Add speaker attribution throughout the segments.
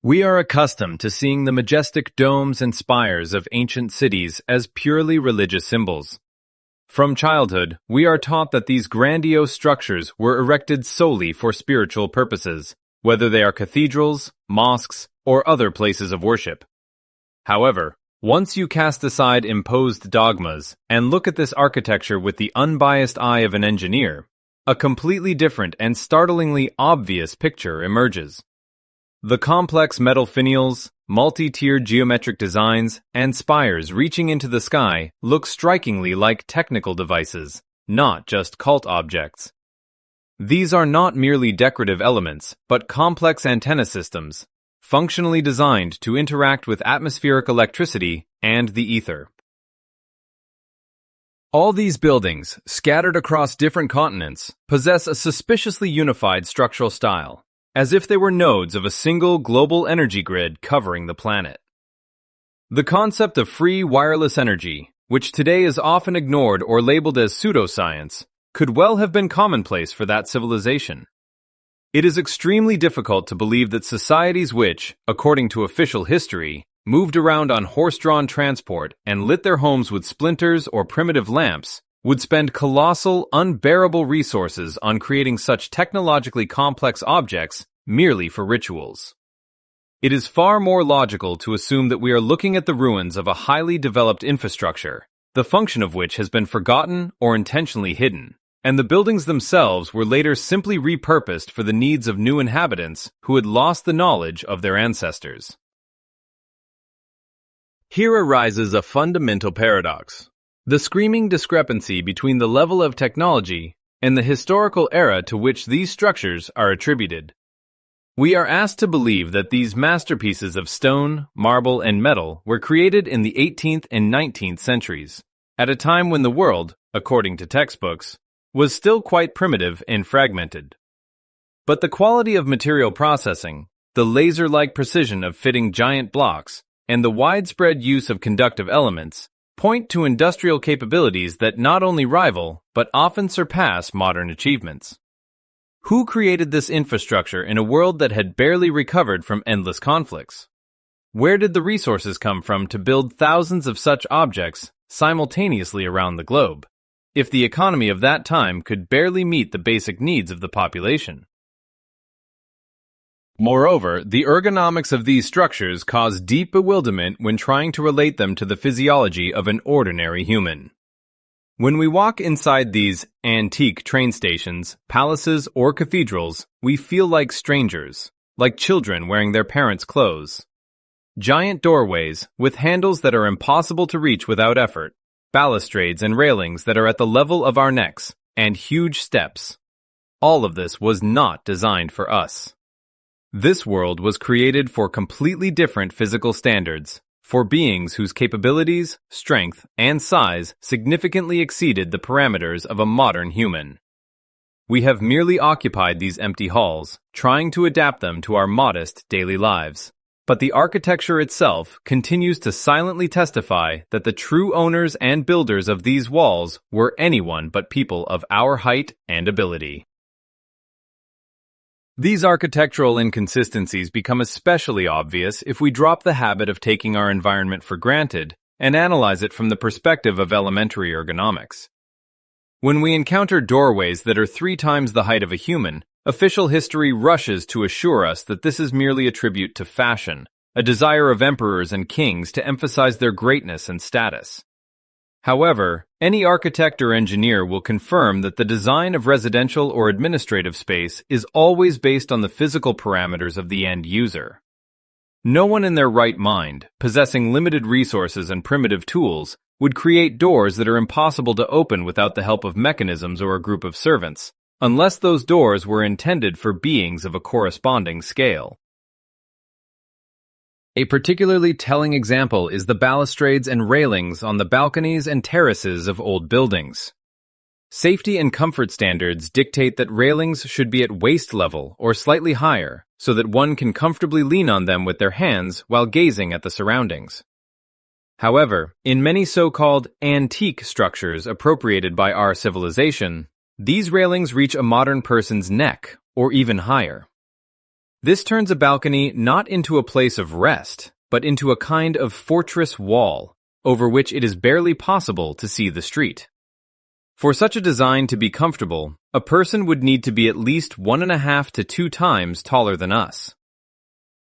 Speaker 1: We are accustomed to seeing the majestic domes and spires of ancient cities as purely religious symbols. From childhood, we are taught that these grandiose structures were erected solely for spiritual purposes, whether they are cathedrals, mosques, or other places of worship. However, once you cast aside imposed dogmas and look at this architecture with the unbiased eye of an engineer, a completely different and startlingly obvious picture emerges. The complex metal finials, multi-tiered geometric designs, and spires reaching into the sky look strikingly like technical devices, not just cult objects. These are not merely decorative elements, but complex antenna systems, functionally designed to interact with atmospheric electricity and the ether. All these buildings, scattered across different continents, possess a suspiciously unified structural style, as if they were nodes of a single global energy grid covering the planet. The concept of free wireless energy, which today is often ignored or labeled as pseudoscience, could well have been commonplace for that civilization. It is extremely difficult to believe that societies which, according to official history, moved around on horse-drawn transport and lit their homes with splinters or primitive lamps, would spend colossal, unbearable resources on creating such technologically complex objects merely for rituals. It is far more logical to assume that we are looking at the ruins of a highly developed infrastructure, the function of which has been forgotten or intentionally hidden, and the buildings themselves were later simply repurposed for the needs of new inhabitants who had lost the knowledge of their ancestors. Here arises a fundamental paradox: the screaming discrepancy between the level of technology and the historical era to which these structures are attributed. We are asked to believe that these masterpieces of stone, marble, and metal were created in the 18th and 19th centuries, at a time when the world, according to textbooks, was still quite primitive and fragmented. But the quality of material processing, the laser-like precision of fitting giant blocks, and the widespread use of conductive elements point to industrial capabilities that not only rival, but often surpass modern achievements. Who created this infrastructure in a world that had barely recovered from endless conflicts? Where did the resources come from to build thousands of such objects simultaneously around the globe, if the economy of that time could barely meet the basic needs of the population? Moreover, the ergonomics of these structures cause deep bewilderment when trying to relate them to the physiology of an ordinary human. When we walk inside these antique train stations, palaces, or cathedrals, we feel like strangers, like children wearing their parents' clothes. Giant doorways, with handles that are impossible to reach without effort, balustrades and railings that are at the level of our necks, and huge steps. All of this was not designed for us. This world was created for completely different physical standards, for beings whose capabilities, strength, and size significantly exceeded the parameters of a modern human. We have merely occupied these empty halls, trying to adapt them to our modest daily lives. But the architecture itself continues to silently testify that the true owners and builders of these walls were anyone but people of our height and ability. These architectural inconsistencies become especially obvious if we drop the habit of taking our environment for granted and analyze it from the perspective of elementary ergonomics. When we encounter doorways that are 3 times the height of a human, official history rushes to assure us that this is merely a tribute to fashion, a desire of emperors and kings to emphasize their greatness and status. However, any architect or engineer will confirm that the design of residential or administrative space is always based on the physical parameters of the end user. No one in their right mind, possessing limited resources and primitive tools, would create doors that are impossible to open without the help of mechanisms or a group of servants, unless those doors were intended for beings of a corresponding scale. A particularly telling example is the balustrades and railings on the balconies and terraces of old buildings. Safety and comfort standards dictate that railings should be at waist level or slightly higher, so that one can comfortably lean on them with their hands while gazing at the surroundings. However, in many so-called antique structures appropriated by our civilization, these railings reach a modern person's neck or even higher. This turns a balcony not into a place of rest, but into a kind of fortress wall, over which it is barely possible to see the street. For such a design to be comfortable, a person would need to be at least 1.5 to 2 times taller than us.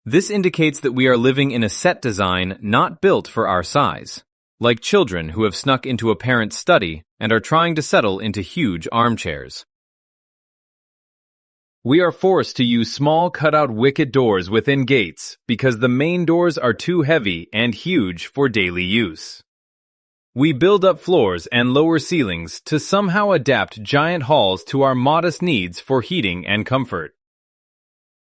Speaker 1: This indicates that we are living in a set design not built for our size, like children who have snuck into a parent's study and are trying to settle into huge armchairs. We are forced to use small cutout wicket doors within gates because the main doors are too heavy and huge for daily use. We build up floors and lower ceilings to somehow adapt giant halls to our modest needs for heating and comfort.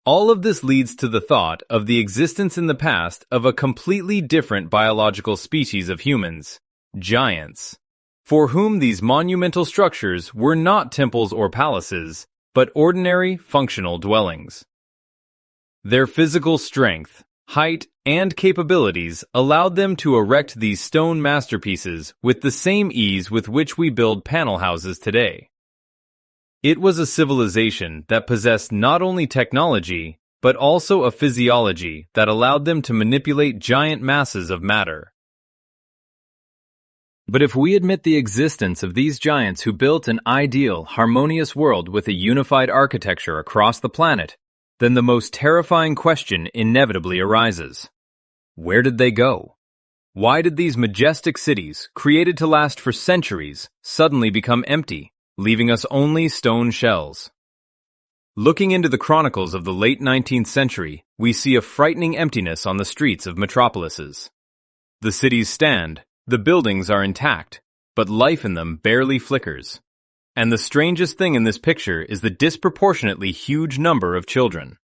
Speaker 1: All of this leads to the thought of the existence in the past of a completely different biological species of humans, giants, for whom these monumental structures were not temples or palaces, but ordinary functional dwellings. Their physical strength, height, and capabilities allowed them to erect these stone masterpieces with the same ease with which we build panel houses today. It was a civilization that possessed not only technology, but also a physiology that allowed them to manipulate giant masses of matter. But if we admit the existence of these giants who built an ideal, harmonious world with a unified architecture across the planet, then the most terrifying question inevitably arises. Where did they go? Why did these majestic cities, created to last for centuries, suddenly become empty, leaving us only stone shells? Looking into the chronicles of the late 19th century, we see a frightening emptiness on the streets of metropolises. The cities stand, the buildings are intact, but life in them barely flickers. And the strangest thing in this picture is the disproportionately huge number of children.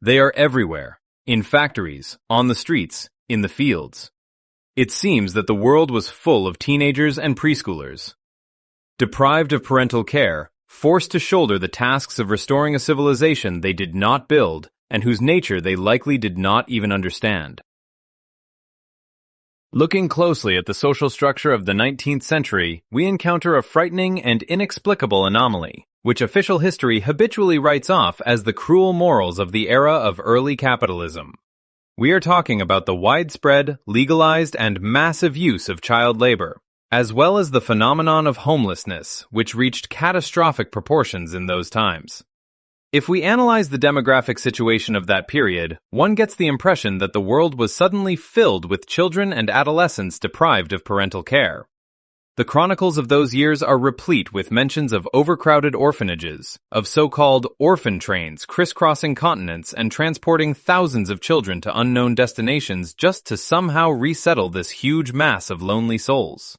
Speaker 1: They are everywhere, in factories, on the streets, in the fields. It seems that the world was full of teenagers and preschoolers. Deprived of parental care, forced to shoulder the tasks of restoring a civilization they did not build and whose nature they likely did not even understand. Looking closely at the social structure of the 19th century, we encounter a frightening and inexplicable anomaly, which official history habitually writes off as the cruel morals of the era of early capitalism. We are talking about the widespread, legalized, and massive use of child labor, as well as the phenomenon of homelessness, which reached catastrophic proportions in those times. If we analyze the demographic situation of that period, one gets the impression that the world was suddenly filled with children and adolescents deprived of parental care. The chronicles of those years are replete with mentions of overcrowded orphanages, of so-called orphan trains crisscrossing continents and transporting thousands of children to unknown destinations just to somehow resettle this huge mass of lonely souls.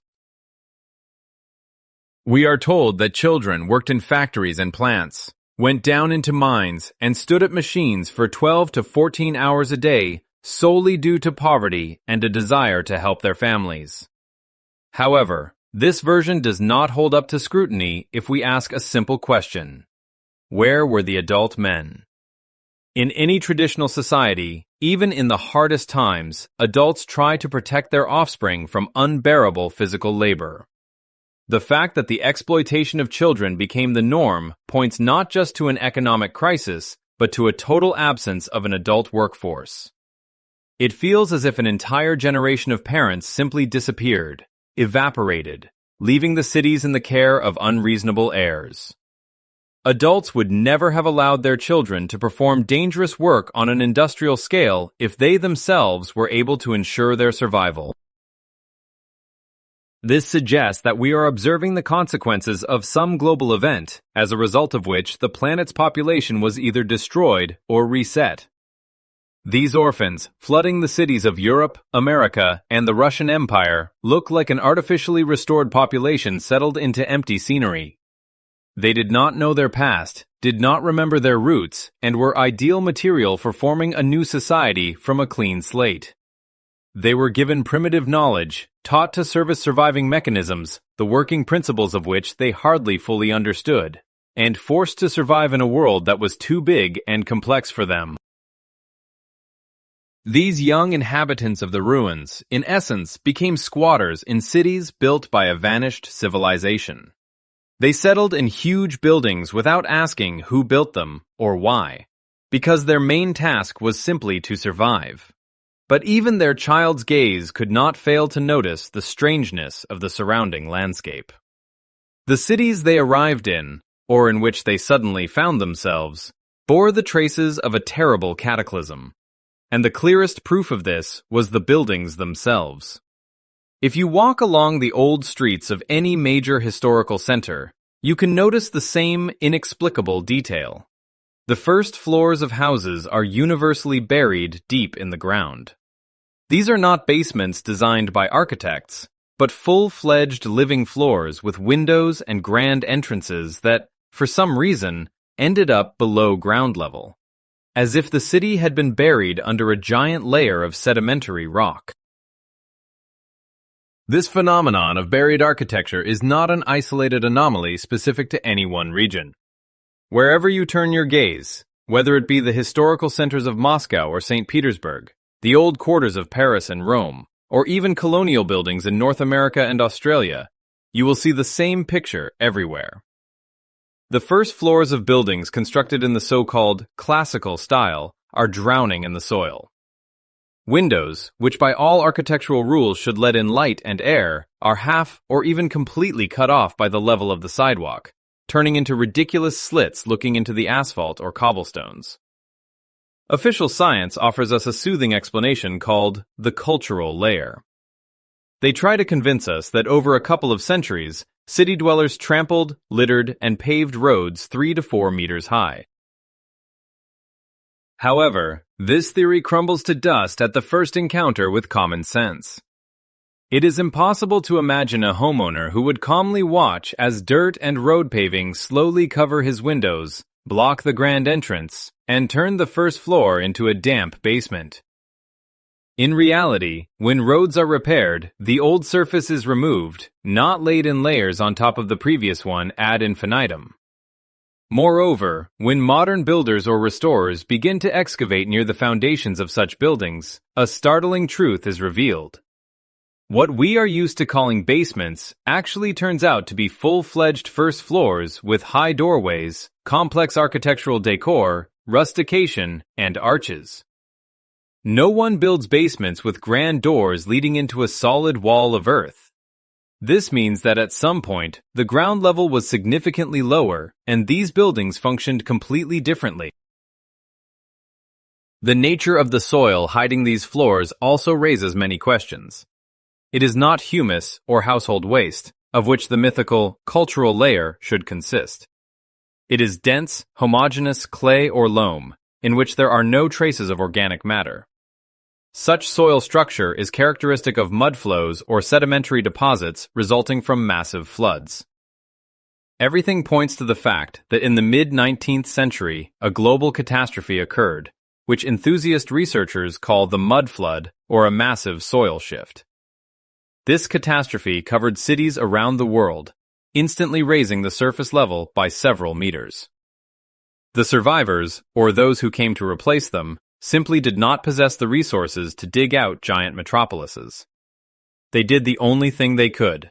Speaker 1: We are told that children worked in factories and plants, went down into mines, and stood at machines for 12 to 14 hours a day solely due to poverty and a desire to help their families. However, this version does not hold up to scrutiny if we ask a simple question. Where were the adult men? In any traditional society, even in the hardest times, adults try to protect their offspring from unbearable physical labor. The fact that the exploitation of children became the norm points not just to an economic crisis, but to a total absence of an adult workforce. It feels as if an entire generation of parents simply disappeared, evaporated, leaving the cities in the care of unreasonable heirs. Adults would never have allowed their children to perform dangerous work on an industrial scale if they themselves were able to ensure their survival. This suggests that we are observing the consequences of some global event, as a result of which the planet's population was either destroyed or reset. These orphans, flooding the cities of Europe, America, and the Russian Empire, look like an artificially restored population settled into empty scenery. They did not know their past, did not remember their roots, and were ideal material for forming a new society from a clean slate. They were given primitive knowledge, taught to service surviving mechanisms, the working principles of which they hardly fully understood, and forced to survive in a world that was too big and complex for them. These young inhabitants of the ruins, in essence, became squatters in cities built by a vanished civilization. They settled in huge buildings without asking who built them or why. because their main task was simply to survive. But even their child's gaze could not fail to notice the strangeness of the surrounding landscape. The cities they arrived in, or in which they suddenly found themselves, bore the traces of a terrible cataclysm, and the clearest proof of this was the buildings themselves. If you walk along the old streets of any major historical center, you can notice the same inexplicable detail. The first floors of houses are universally buried deep in the ground. These are not basements designed by architects, but full-fledged living floors with windows and grand entrances that, for some reason, ended up below ground level, as if the city had been buried under a giant layer of sedimentary rock. This phenomenon of buried architecture is not an isolated anomaly specific to any one region. Wherever you turn your gaze, whether it be the historical centers of Moscow or St. Petersburg, the old quarters of Paris and Rome, or even colonial buildings in North America and Australia, you will see the same picture everywhere. The first floors of buildings constructed in the so-called classical style are drowning in the soil. Windows, which by all architectural rules should let in light and air, are half or even completely cut off by the level of the sidewalk, turning into ridiculous slits looking into the asphalt or cobblestones. Official science offers us a soothing explanation called the cultural layer. They try to convince us that over a couple of centuries, city dwellers trampled, littered, and paved roads 3 to 4 meters high. However, this theory crumbles to dust at the first encounter with common sense. It is impossible to imagine a homeowner who would calmly watch as dirt and road paving slowly cover his windows, block the grand entrance, and turn the first floor into a damp basement. In reality, when roads are repaired, the old surface is removed, not laid in layers on top of the previous one ad infinitum. Moreover, when modern builders or restorers begin to excavate near the foundations of such buildings, a startling truth is revealed. What we are used to calling basements actually turns out to be full-fledged first floors with high doorways, complex architectural decor, rustication, and arches. No one builds basements with grand doors leading into a solid wall of earth. This means that at some point, the ground level was significantly lower, and these buildings functioned completely differently. The nature of the soil hiding these floors also raises many questions. It is not humus or household waste, of which the mythical cultural layer should consist. It is dense, homogeneous clay or loam, in which there are no traces of organic matter. Such soil structure is characteristic of mudflows or sedimentary deposits resulting from massive floods. Everything points to the fact that in the mid-19th century, a global catastrophe occurred, which enthusiast researchers call the mud flood or a massive soil shift. This catastrophe covered cities around the world, instantly raising the surface level by several meters. The survivors, or those who came to replace them, simply did not possess the resources to dig out giant metropolises. They did the only thing they could.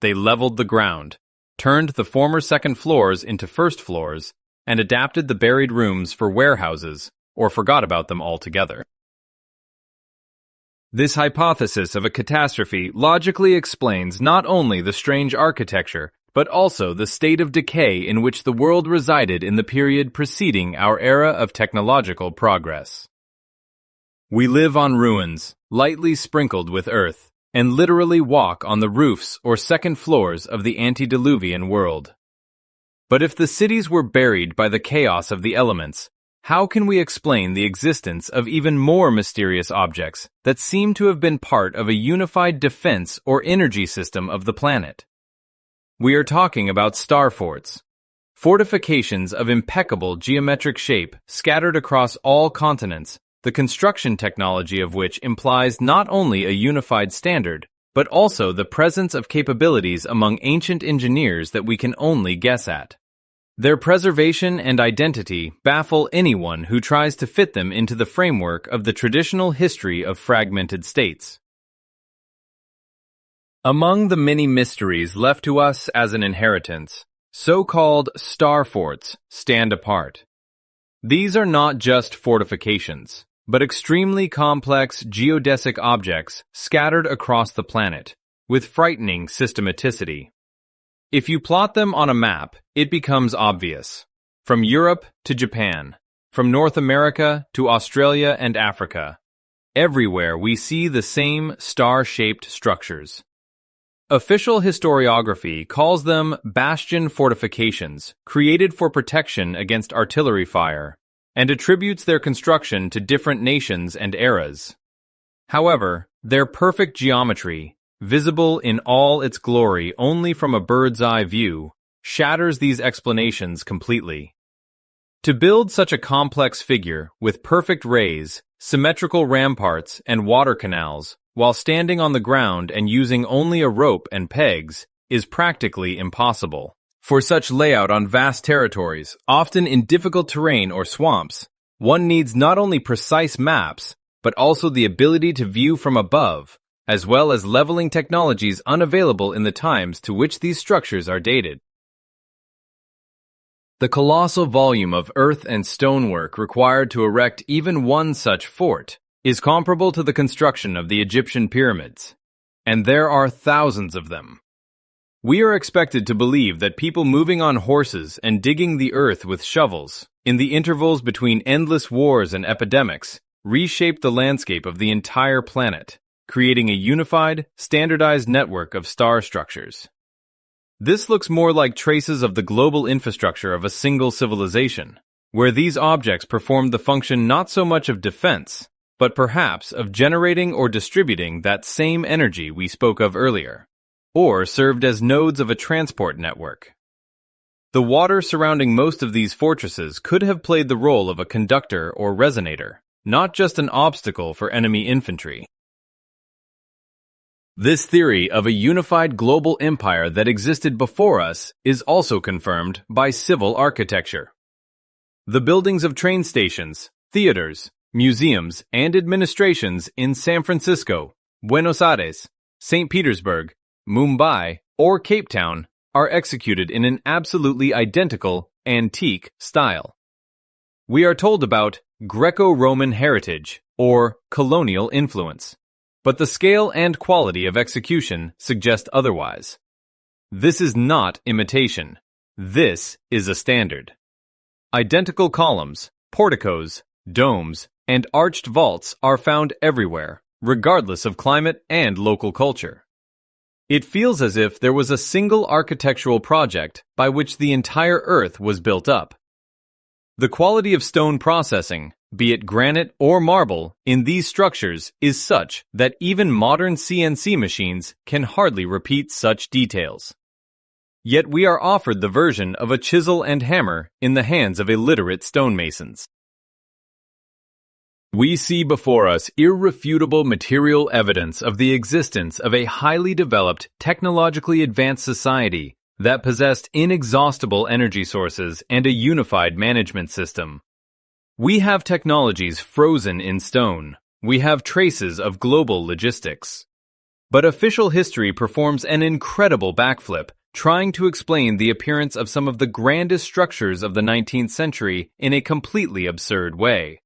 Speaker 1: They leveled the ground, turned the former second floors into first floors, and adapted the buried rooms for warehouses, or forgot about them altogether. This hypothesis of a catastrophe logically explains not only the strange architecture, but also the state of decay in which the world resided in the period preceding our era of technological progress. We live on ruins, lightly sprinkled with earth, and literally walk on the roofs or second floors of the antediluvian world. But if the cities were buried by the chaos of the elements, how can we explain the existence of even more mysterious objects that seem to have been part of a unified defense or energy system of the planet? We are talking about star forts, fortifications of impeccable geometric shape scattered across all continents, the construction technology of which implies not only a unified standard, but also the presence of capabilities among ancient engineers that we can only guess at. Their preservation and identity baffle anyone who tries to fit them into the framework of the traditional history of fragmented states. Among the many mysteries left to us as an inheritance, so-called star forts stand apart. These are not just fortifications, but extremely complex geodesic objects scattered across the planet, with frightening systematicity. If you plot them on a map, it becomes obvious. From Europe to Japan, from North America to Australia and Africa, everywhere we see the same star-shaped structures. Official historiography calls them bastion fortifications, created for protection against artillery fire, and attributes their construction to different nations and eras. However, their perfect geometry, visible in all its glory only from a bird's-eye view, shatters these explanations completely. To build such a complex figure with perfect rays, symmetrical ramparts, and water canals, while standing on the ground and using only a rope and pegs, is practically impossible. For such layout on vast territories, often in difficult terrain or swamps, one needs not only precise maps, but also the ability to view from above, as well as leveling technologies unavailable in the times to which these structures are dated. The colossal volume of earth and stonework required to erect even one such fort is comparable to the construction of the Egyptian pyramids, and there are thousands of them. We are expected to believe that people moving on horses and digging the earth with shovels, in the intervals between endless wars and epidemics, reshaped the landscape of the entire planet, creating a unified, standardized network of star structures. This looks more like traces of the global infrastructure of a single civilization, where these objects performed the function not so much of defense, but perhaps of generating or distributing that same energy we spoke of earlier, or served as nodes of a transport network. The water surrounding most of these fortresses could have played the role of a conductor or resonator, not just an obstacle for enemy infantry. This theory of a unified global empire that existed before us is also confirmed by civil architecture. The buildings of train stations, theaters, museums, and administrations in San Francisco, Buenos Aires, St. Petersburg, Mumbai, or Cape Town are executed in an absolutely identical, antique style. We are told about Greco-Roman heritage, or colonial influence, but the scale and quality of execution suggest otherwise. This is not imitation. This is a standard. Identical columns, porticos, domes, and arched vaults are found everywhere, regardless of climate and local culture. It feels as if there was a single architectural project by which the entire Earth was built up. The quality of stone processing, be it granite or marble, in these structures is such that even modern CNC machines can hardly repeat such details. Yet we are offered the version of a chisel and hammer in the hands of illiterate stonemasons. We see before us irrefutable material evidence of the existence of a highly developed, technologically advanced society that possessed inexhaustible energy sources and a unified management system. We have technologies frozen in stone. We have traces of global logistics. But official history performs an incredible backflip, trying to explain the appearance of some of the grandest structures of the 19th century in a completely absurd way.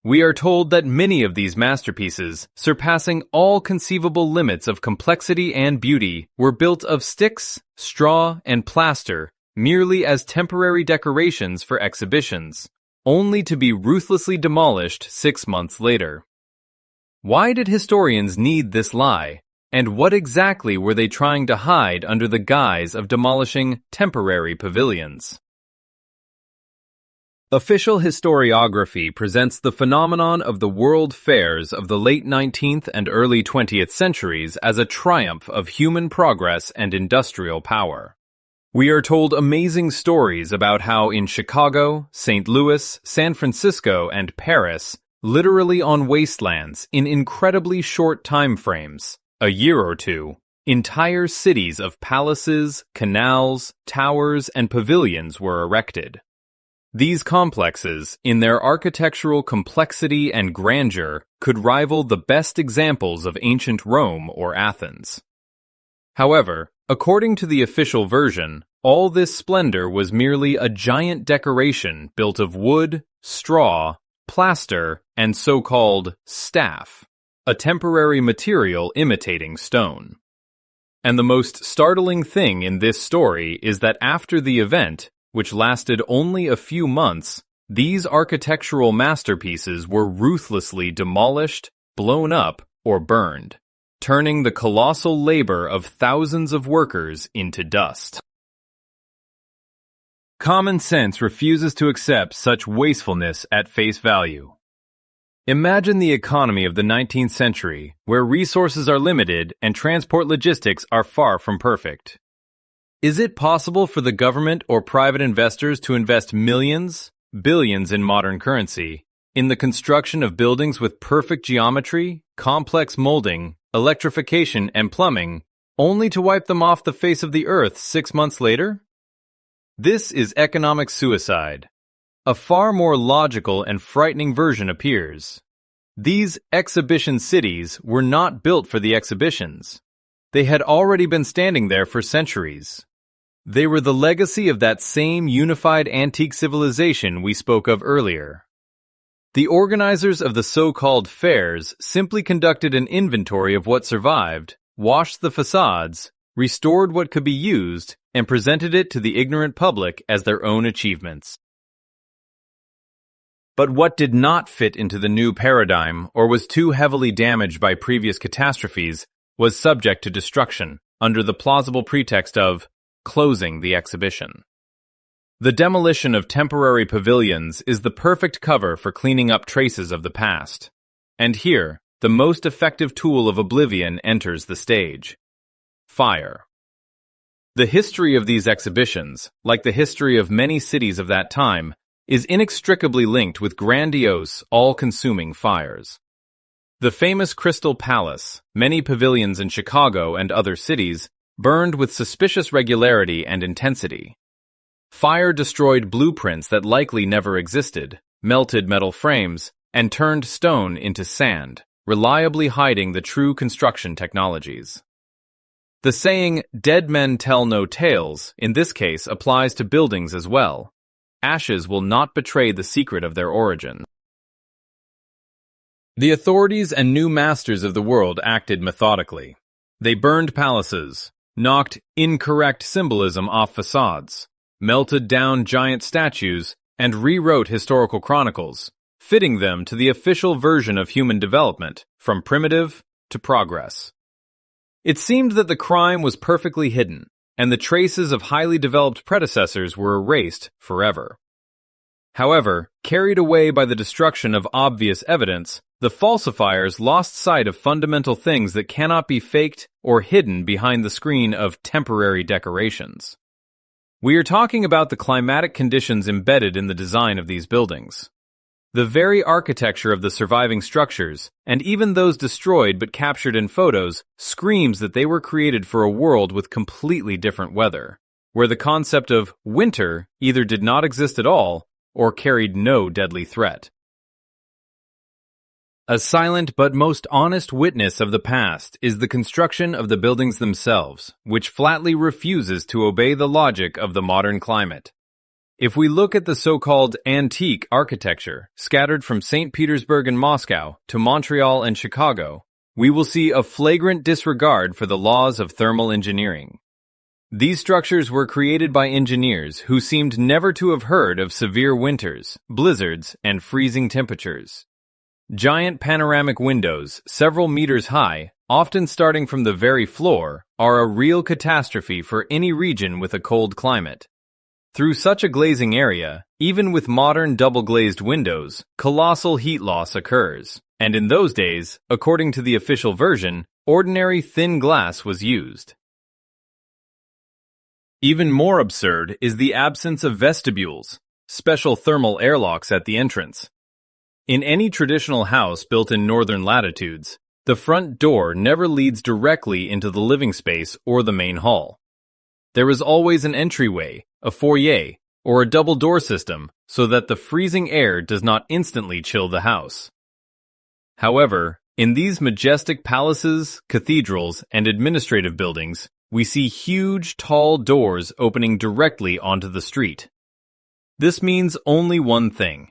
Speaker 1: We are told that many of these masterpieces, surpassing all conceivable limits of complexity and beauty, were built of sticks, straw, and plaster, merely as temporary decorations for exhibitions, only to be ruthlessly demolished 6 months later. Why did historians need this lie, and what exactly were they trying to hide under the guise of demolishing temporary pavilions? Official historiography presents the phenomenon of the world fairs of the late 19th and early 20th centuries as a triumph of human progress and industrial power. We are told amazing stories about how in Chicago, St. Louis, San Francisco, and Paris, literally on wastelands in incredibly short time frames, a year or two, entire cities of palaces, canals, towers, and pavilions were erected. These complexes, in their architectural complexity and grandeur, could rival the best examples of ancient Rome or Athens. However, according to the official version, all this splendor was merely a giant decoration built of wood, straw, plaster, and so-called staff, a temporary material imitating stone. And the most startling thing in this story is that after the event, which lasted only a few months, these architectural masterpieces were ruthlessly demolished, blown up, or burned, turning the colossal labor of thousands of workers into dust. Common sense refuses to accept such wastefulness at face value. Imagine the economy of the 19th century, where resources are limited and transport logistics are far from perfect. Is it possible for the government or private investors to invest millions, billions in modern currency, in the construction of buildings with perfect geometry, complex molding, electrification, and plumbing, only to wipe them off the face of the earth 6 months later? This is economic suicide. A far more logical and frightening version appears. These exhibition cities were not built for the exhibitions. They had already been standing there for centuries. They were the legacy of that same unified antique civilization we spoke of earlier. The organizers of the so-called fairs simply conducted an inventory of what survived, washed the facades, restored what could be used, and presented it to the ignorant public as their own achievements. But what did not fit into the new paradigm or was too heavily damaged by previous catastrophes was subject to destruction under the plausible pretext of closing the exhibition. The demolition of temporary pavilions is the perfect cover for cleaning up traces of the past. And here, the most effective tool of oblivion enters the stage: fire. The history of these exhibitions, like the history of many cities of that time, is inextricably linked with grandiose, all-consuming fires. The famous Crystal Palace, many pavilions in Chicago and other cities, burned with suspicious regularity and intensity. Fire destroyed blueprints that likely never existed, melted metal frames, and turned stone into sand, reliably hiding the true construction technologies. The saying, "dead men tell no tales," in this case applies to buildings as well. Ashes will not betray the secret of their origin. The authorities and new masters of the world acted methodically. They burned palaces, knocked incorrect symbolism off facades, melted down giant statues, and rewrote historical chronicles, fitting them to the official version of human development, from primitive to progress. It seemed that the crime was perfectly hidden, and the traces of highly developed predecessors were erased forever. However, carried away by the destruction of obvious evidence, the falsifiers lost sight of fundamental things that cannot be faked or hidden behind the screen of temporary decorations. We are talking about the climatic conditions embedded in the design of these buildings. The very architecture of the surviving structures, and even those destroyed but captured in photos, screams that they were created for a world with completely different weather, where the concept of winter either did not exist at all or carried no deadly threat. A silent but most honest witness of the past is the construction of the buildings themselves, which flatly refuses to obey the logic of the modern climate. If we look at the so-called antique architecture scattered from St. Petersburg and Moscow to Montreal and Chicago, we will see a flagrant disregard for the laws of thermal engineering. These structures were created by engineers who seemed never to have heard of severe winters, blizzards, and freezing temperatures. Giant panoramic windows, several meters high, often starting from the very floor, are a real catastrophe for any region with a cold climate. Through such a glazing area, even with modern double-glazed windows, colossal heat loss occurs, and in those days, according to the official version, ordinary thin glass was used. Even more absurd is the absence of vestibules, special thermal airlocks at the entrance. In any traditional house built in northern latitudes, the front door never leads directly into the living space or the main hall. There is always an entryway, a foyer, or a double door system so that the freezing air does not instantly chill the house. However, in these majestic palaces, cathedrals, and administrative buildings, we see huge, tall doors opening directly onto the street. This means only one thing.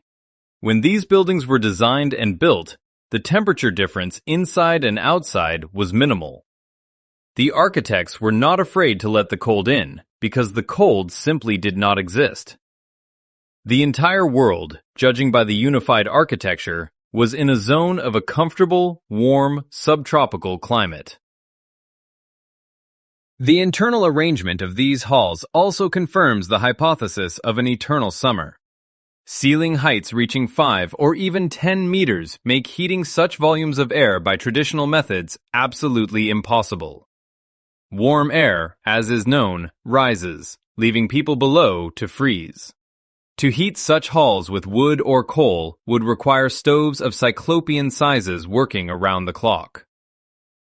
Speaker 1: When these buildings were designed and built, the temperature difference inside and outside was minimal. The architects were not afraid to let the cold in, because the cold simply did not exist. The entire world, judging by the unified architecture, was in a zone of a comfortable, warm, subtropical climate. The internal arrangement of these halls also confirms the hypothesis of an eternal summer. Ceiling heights reaching 5 or even 10 meters make heating such volumes of air by traditional methods absolutely impossible. Warm air, as is known, rises, leaving people below to freeze. To heat such halls with wood or coal would require stoves of cyclopean sizes working around the clock.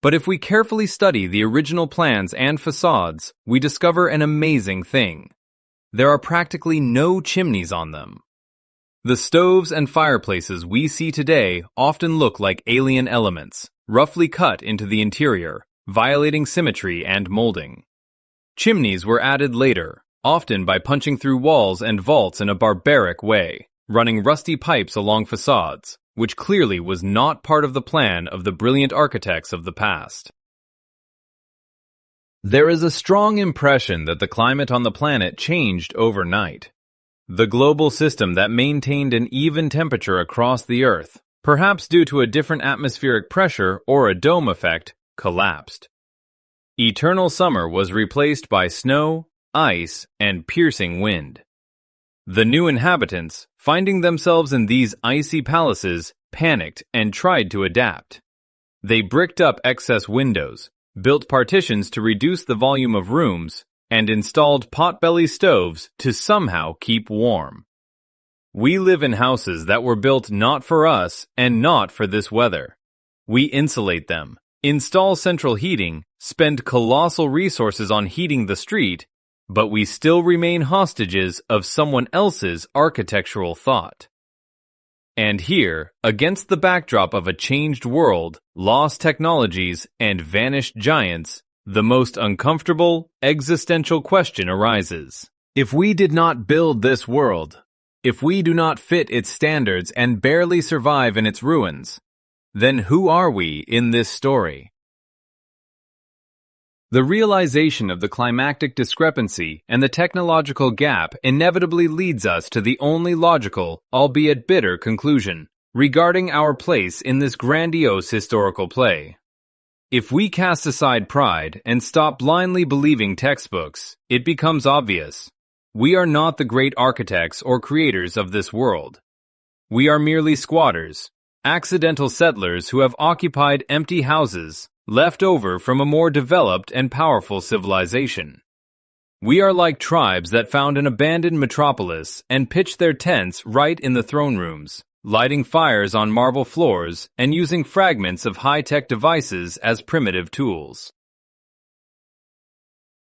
Speaker 1: But if we carefully study the original plans and facades, we discover an amazing thing. There are practically no chimneys on them. The stoves and fireplaces we see today often look like alien elements, roughly cut into the interior, violating symmetry and molding. Chimneys were added later, often by punching through walls and vaults in a barbaric way, running rusty pipes along facades, which clearly was not part of the plan of the brilliant architects of the past. There is a strong impression that the climate on the planet changed overnight. The global system that maintained an even temperature across the Earth, perhaps due to a different atmospheric pressure or a dome effect, collapsed. Eternal summer was replaced by snow, ice, and piercing wind. The new inhabitants, finding themselves in these icy palaces, panicked and tried to adapt. They bricked up excess windows, built partitions to reduce the volume of rooms, and installed potbelly stoves to somehow keep warm. We live in houses that were built not for us and not for this weather. We insulate them, install central heating, spend colossal resources on heating the street, but we still remain hostages of someone else's architectural thought. And here, against the backdrop of a changed world, lost technologies, and vanished giants, the most uncomfortable, existential question arises. If we did not build this world, if we do not fit its standards and barely survive in its ruins, then who are we in this story? The realization of the climactic discrepancy and the technological gap inevitably leads us to the only logical, albeit bitter, conclusion regarding our place in this grandiose historical play. If we cast aside pride and stop blindly believing textbooks, it becomes obvious. We are not the great architects or creators of this world. We are merely squatters, accidental settlers who have occupied empty houses, left over from a more developed and powerful civilization. We are like tribes that found an abandoned metropolis and pitched their tents right in the throne rooms, lighting fires on marble floors and using fragments of high-tech devices as primitive tools.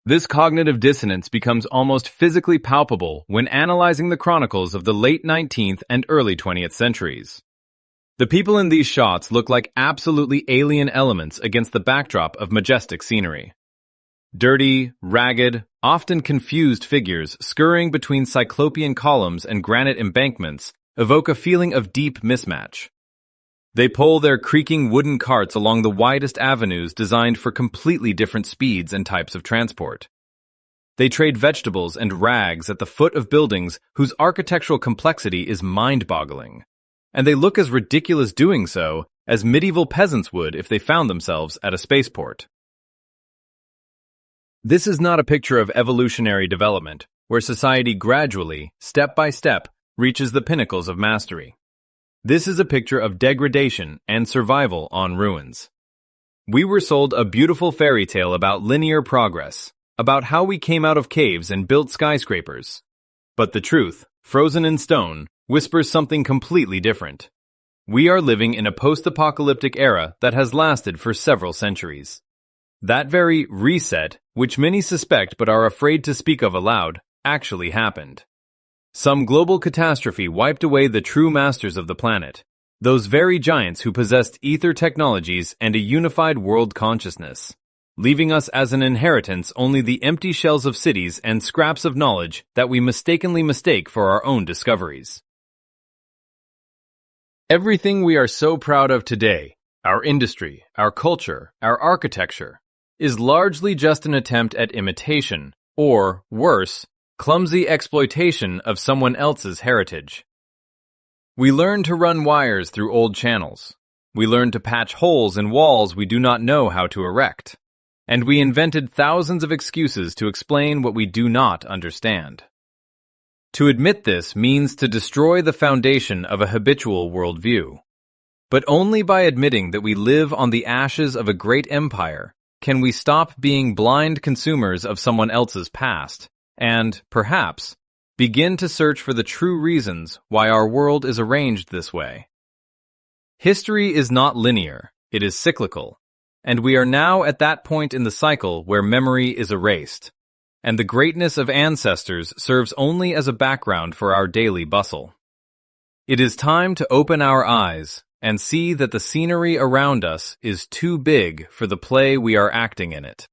Speaker 1: This cognitive dissonance becomes almost physically palpable when analyzing the chronicles of the late 19th and early 20th centuries. The people in these shots look like absolutely alien elements against the backdrop of majestic scenery. Dirty, ragged, often confused figures scurrying between cyclopean columns and granite embankments evoke a feeling of deep mismatch. They pull their creaking wooden carts along the widest avenues designed for completely different speeds and types of transport. They trade vegetables and rags at the foot of buildings whose architectural complexity is mind-boggling. And they look as ridiculous doing so as medieval peasants would if they found themselves at a spaceport. This is not a picture of evolutionary development, where society gradually, step by step, reaches the pinnacles of mastery. This is a picture of degradation and survival on ruins. We were sold a beautiful fairy tale about linear progress, about how we came out of caves and built skyscrapers. But the truth, frozen in stone, whispers something completely different. We are living in a post-apocalyptic era that has lasted for several centuries. That very reset, which many suspect but are afraid to speak of aloud, actually happened. Some global catastrophe wiped away the true masters of the planet, those very giants who possessed ether technologies and a unified world consciousness, leaving us as an inheritance only the empty shells of cities and scraps of knowledge that we mistakenly mistake for our own discoveries. Everything we are so proud of today, our industry, our culture, our architecture, is largely just an attempt at imitation, or, worse, clumsy exploitation of someone else's heritage. We learn to run wires through old channels. We learn to patch holes in walls we do not know how to erect. And we invented thousands of excuses to explain what we do not understand. To admit this means to destroy the foundation of a habitual worldview. But only by admitting that we live on the ashes of a great empire can we stop being blind consumers of someone else's past and, perhaps, begin to search for the true reasons why our world is arranged this way. History is not linear, it is cyclical, and we are now at that point in the cycle where memory is erased, and the greatness of ancestors serves only as a background for our daily bustle. It is time to open our eyes and see that the scenery around us is too big for the play we are acting in it.